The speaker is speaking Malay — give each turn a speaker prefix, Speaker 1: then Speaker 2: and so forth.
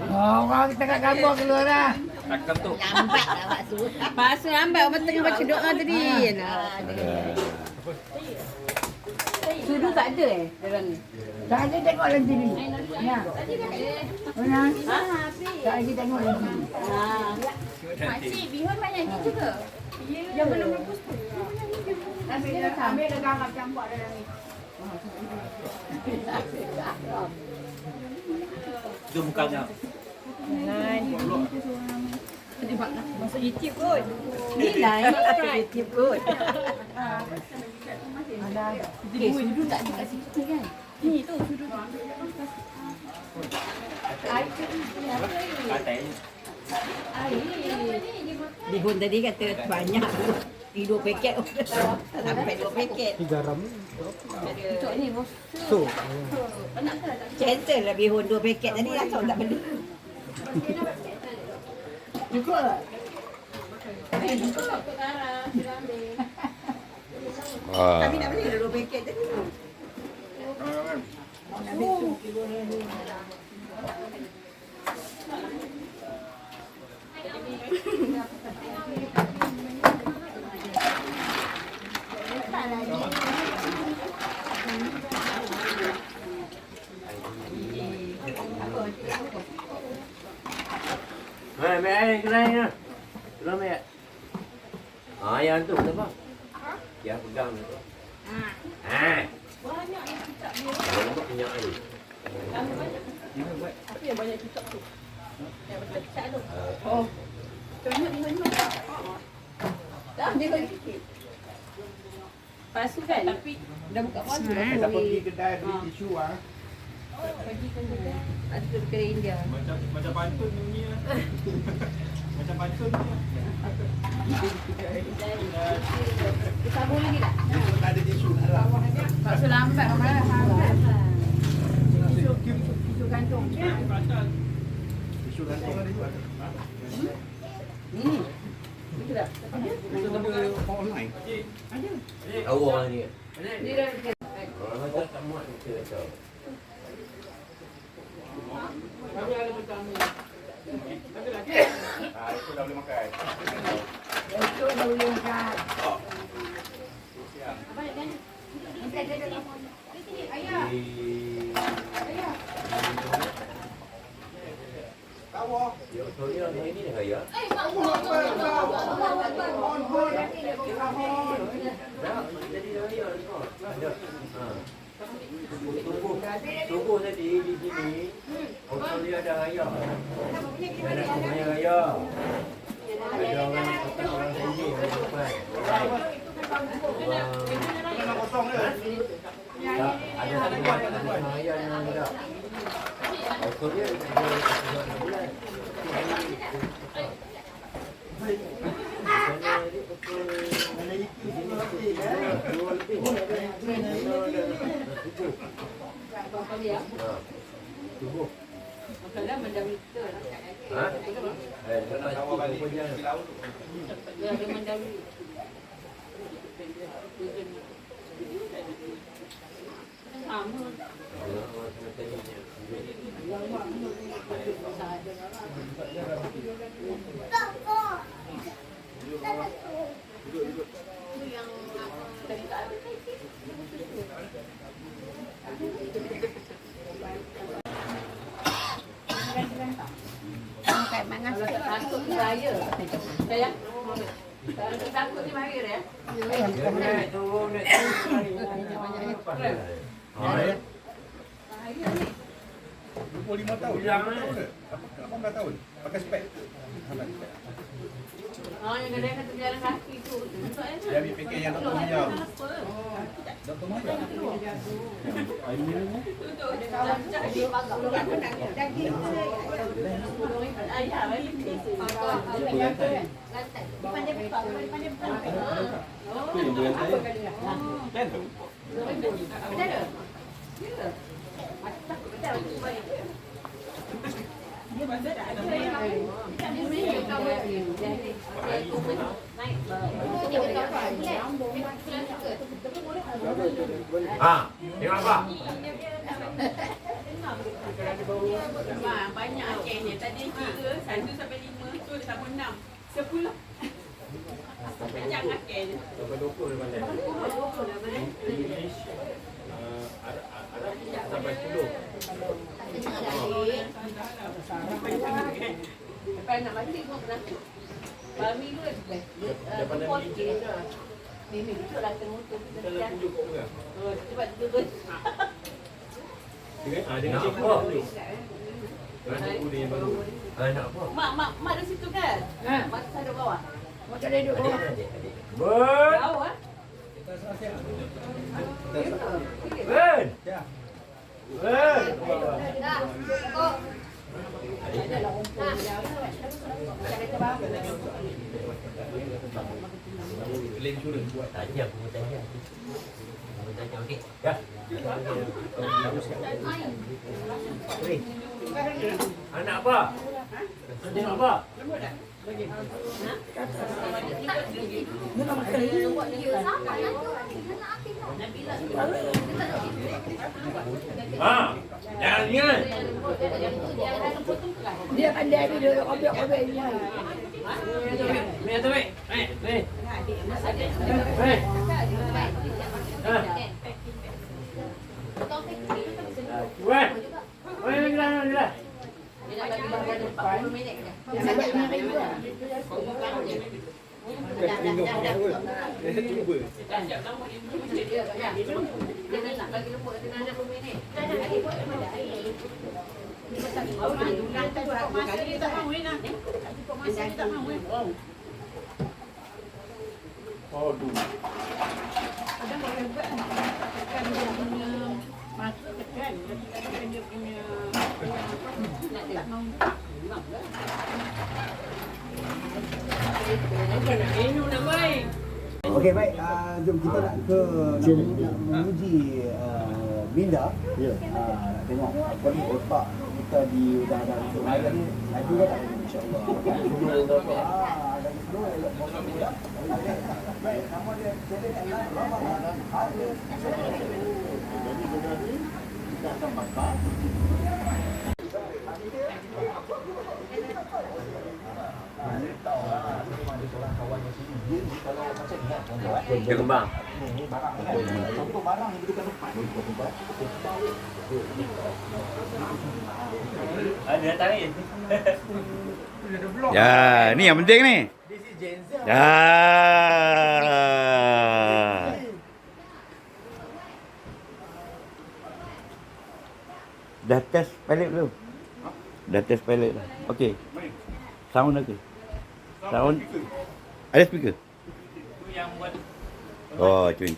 Speaker 1: Oh, kalau kita kat gambar keluar dah.
Speaker 2: Takkan tu.
Speaker 3: Lambat lah bakso.
Speaker 4: Bakso lambat orang tengah baca doa tadi. Sudu tak ada dalam ni.
Speaker 1: Tak ada tengok dalam TV. Ya. Mana? Tak ada tengok dalam TV.
Speaker 3: Makcik, bihun banyak ni juga. Yang belum rebus pun. Ambil dah gambar campur dalam ni.
Speaker 2: Itu mukanya.
Speaker 4: Masuk YouTube kot. Ni lah YouTube kot. Sudu tak ada kat situ kan?
Speaker 3: Ni tu sudu tu.
Speaker 2: Katai.
Speaker 4: Bihun tadi kata banyak tu. 2 paket. Sampai 2 paket.
Speaker 5: Garam
Speaker 4: Untuk ni bos.
Speaker 5: tu.
Speaker 4: Cancel lah bihun 2 paket tadi asal tak beli.
Speaker 1: Cukup tak?
Speaker 4: Kami nak beli dah 2 paket tadi.
Speaker 2: Mai air kedai ni. Belum ya. Ah, yang tu apa? Yang pegang tu. Banyak yang kitab dia. Banyak minyak air.
Speaker 3: Apa yang banyak kitab tu? Yang betul kitab tu. Oh. Tengok ni mana? Dah dia bagi sikit. Pasu kan? Tapi dah buka puasa.
Speaker 5: Kita pergi kedai beli tisu ah.
Speaker 3: Pergi ke kedai.
Speaker 4: Ada tu kedai India.
Speaker 2: Macam pantun ni. Macam pantun ni.
Speaker 3: Disambung lagi tak?
Speaker 5: Tak ada tisu dalam.
Speaker 3: Bakso lambat mana? Tisu gantung.
Speaker 5: Tisu gantung ada juga.
Speaker 4: Ni.
Speaker 5: Itu tapi online.
Speaker 2: Tahu orang ni.
Speaker 3: Ni dah
Speaker 2: Orang macam tak muat kita tahu.
Speaker 5: Itu dah boleh makan.
Speaker 1: Itu dah boleh makan.
Speaker 5: Tahu.
Speaker 2: Yo, sorry lah ini dah ya. Jadi dah ya. Ada. Tunggu tadi di sini. Australia ada raya. Ada raya raya. Ada orang orang sini orang depan.
Speaker 5: Kena kosong dia.
Speaker 2: Ada satu raya yang ada. Australia ada bulan. Tubuh.
Speaker 3: Makalah mendahului kita.
Speaker 2: Ha? Lepas tu balik
Speaker 3: Dia ada mendahului. Sama. Takut ni bahaya. Sayang. Takut ni bahaya ya.
Speaker 2: naik turun naik turun.
Speaker 5: Bahaya ni. 25 tahun.
Speaker 2: Bilang
Speaker 5: 18 tahun. Pakai spek.
Speaker 3: Oh, yang kedai kata berjalan kaki tu.
Speaker 5: Dia ambil fikir yang Dr. Maya. Dr. Maya.
Speaker 3: Ayah bagi pandai buka, pandai buka.
Speaker 2: Tu yang bukan saya. Kan tu.
Speaker 3: Betul ke? Ya. Aku takut betul aku baik. Dia bandar tak ada. Dia beli cover dia. Naik. Dia cover.
Speaker 2: Ha, tengok apa?
Speaker 3: Banyak Aceh ni. Tadi 3, 1 sampai 5, tu sampai 6, 10. Macam Aceh ni.
Speaker 2: Sampai 20 dia pandai. English, Arab sampai 10.
Speaker 3: Lepas nak balik pun kena tu. Bami tu
Speaker 2: Dia pandai bikin lah.
Speaker 3: Mimi duduk lah tengah motor.
Speaker 2: Kita nak tunjuk kau juga.
Speaker 3: Cepat duduk.
Speaker 2: Dengan cikgu dulu. Dengan cikgu dia yang baru. Nak apa?
Speaker 3: Mak di situ kan?
Speaker 1: Ha.
Speaker 3: Mak ada bawah.
Speaker 1: Mak tak ada duduk bawah.
Speaker 2: Ben!
Speaker 3: Tahu ah.
Speaker 2: Ben! Ben! Tanya aku tanya. Okey. Ya. Anak apa? Anak apa? Jangan ingat.
Speaker 1: Dia pandai dia obek-obek ni.
Speaker 2: Ni tu weh. Ni. Weh. Weh, gerak.
Speaker 3: Dia nak bagi bahagian 40 minit je.
Speaker 1: Sebab ni hari juga.
Speaker 3: Dia nak bagi lembut kena 60 minit.
Speaker 6: Okey baik, jom kita nak memuji Minda. Ya. Nak tengok apa ni otak kita di udara sungai tadi. Laju kan tak insya-Allah. Ada dulu elok motor muda. Baik, nama dia jadi lama. Jadi benda ni kita akan bakar.
Speaker 2: Dia kembang.
Speaker 6: Contoh barang yang berikan tempat.
Speaker 2: Ada tarik.
Speaker 7: Ya, ni yang penting ni. Ya. Dah test pilot belum? Dah test pilot dah. Okey. Sound okey. Sound. Ada speaker?
Speaker 2: Itu yang buat
Speaker 7: Oh, cun.